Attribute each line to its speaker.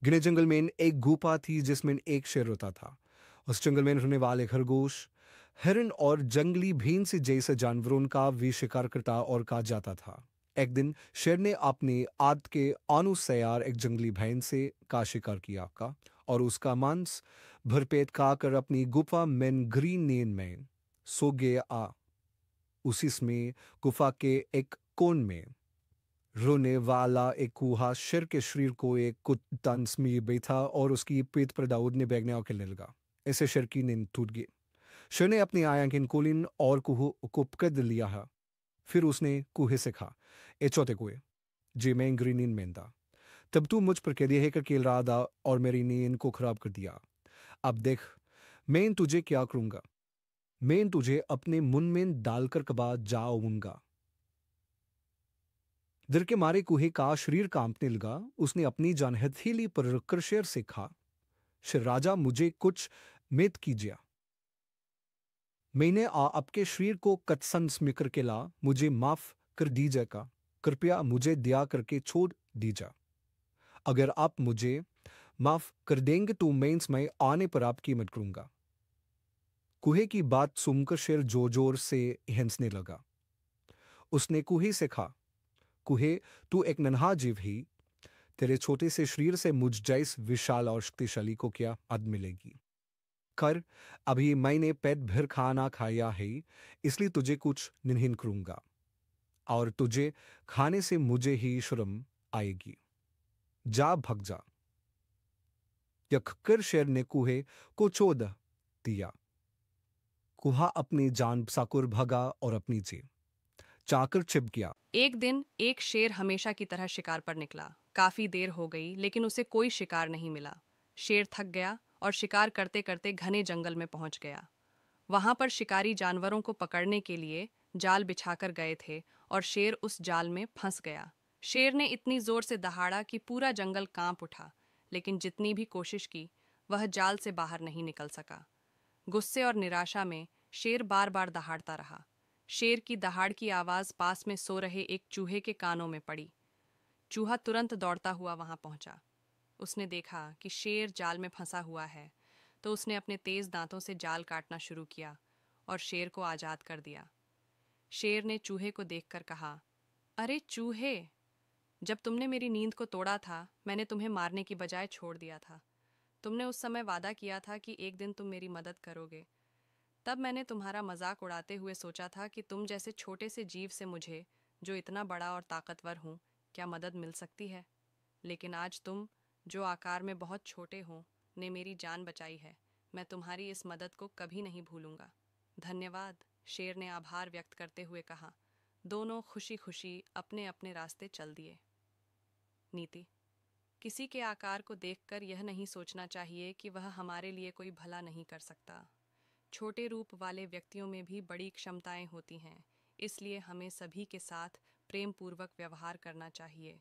Speaker 1: घने जंगल में एक गुफा थी जिसमें एक शेर रहता था। उस जंगल में रहने वाले खरगोश, हिरन और जंगली भैंस जैसे जानवरों का भी शिकार करता और कहा जाता था। एक दिन शेर ने अपनी आदत के अनुसार एक जंगली भैंस से का शिकार किया का और उसका मांस भरपेट खाकर अपनी गुफा में ग्रीन नींद में सो गया। उसी समय गुफा के एक कोन में रोने वाला एक कुहा शेर के शरीर को एक कुत्तांस में बैठा और उसकी पीठ पर दौड़ने भागने और खेलने लगा। ऐसे शेर की नींद टूट गई। शेर ने अपनी आंखें खोलीं और कुहू को पकड़ लिया है। फिर उसने कुहे से कहा, ए चौथे कुएं, जी मैं गहरी नींद में था। तब तू मुझ पर कैदी है कर खेल रहा था और मेरी नींद को खराब कर दिया। अब देख, मैं तुझे क्या करूंगा। मैं तुझे अपने मुंह में डालकर कबा जाऊंगा। डर के मारे कुहे का शरीर कांपने लगा। उसने अपनी जान हथेली पर रखकर शेर से कहा, शेर राजा मुझे कुछ मेद कीजिए। मैंने आपके शरीर को कत्सन स्मिकर के ला मुझे माफ कर दीजिएगा। कृपया मुझे दया करके छोड़ दीजिए। अगर आप मुझे माफ कर देंगे तो मैं इसमें आने पर आपकी मदद करूंगा। कुहे की बात सुनकर शेर जोर जोर से हंसने लगा। उसने कुहे से कहा, कुहे तू एक नन्हा जीव ही, तेरे छोटे से शरीर से मुझ जैस विशाल और शक्तिशाली को क्या मदद मिलेगी। कर, अभी मैंने पेट भर खाना खाया है, इसलिए तुझे कुछ नहीं करूंगा और तुझे खाने से मुझे ही शर्म आएगी। जा भग जा। यह कहकर शेर ने कुहे को छोड़ दिया। कुहा अपनी जान बचाकर भगा और अपनी जेब चाकर छिप गया।
Speaker 2: एक दिन एक शेर हमेशा की तरह शिकार पर निकला। काफी देर हो गई लेकिन उसे कोई शिकार नहीं मिला। शेर थक गया और शिकार करते करते घने जंगल में पहुंच गया। वहां पर शिकारी जानवरों को पकड़ने के लिए जाल बिछाकर गए थे और शेर उस जाल में फंस गया। शेर ने इतनी जोर से दहाड़ा कि पूरा जंगल कांप उठा, लेकिन जितनी भी कोशिश की वह जाल से बाहर नहीं निकल सका। गुस्से और निराशा में शेर बार बार दहाड़ता रहा। शेर की दहाड़ की आवाज पास में सो रहे एक चूहे के कानों में पड़ी। चूहा तुरंत दौड़ता हुआ वहां पहुंचा। उसने देखा कि शेर जाल में फंसा हुआ है, तो उसने अपने तेज दांतों से जाल काटना शुरू किया और शेर को आजाद कर दिया। शेर ने चूहे को देखकर कहा, अरे चूहे, जब तुमने मेरी नींद को तोड़ा था मैंने तुम्हें मारने की बजाय छोड़ दिया था। तुमने उस समय वादा किया था कि एक दिन तुम मेरी मदद करोगे। तब मैंने तुम्हारा मजाक उड़ाते हुए सोचा था कि तुम जैसे छोटे से जीव से मुझे, जो इतना बड़ा और ताकतवर हूँ, क्या मदद मिल सकती है। लेकिन आज तुम, जो आकार में बहुत छोटे हो, ने मेरी जान बचाई है। मैं तुम्हारी इस मदद को कभी नहीं भूलूंगा। धन्यवाद, शेर ने आभार व्यक्त करते हुए कहा। दोनों खुशी खुशी अपने अपने रास्ते चल दिए। नीति: किसी के आकार को देखकर यह नहीं सोचना चाहिए कि वह हमारे लिए कोई भला नहीं कर सकता। छोटे रूप वाले व्यक्तियों में भी बड़ी क्षमताएं होती हैं, इसलिए हमें सभी के साथ प्रेम पूर्वक व्यवहार करना चाहिए।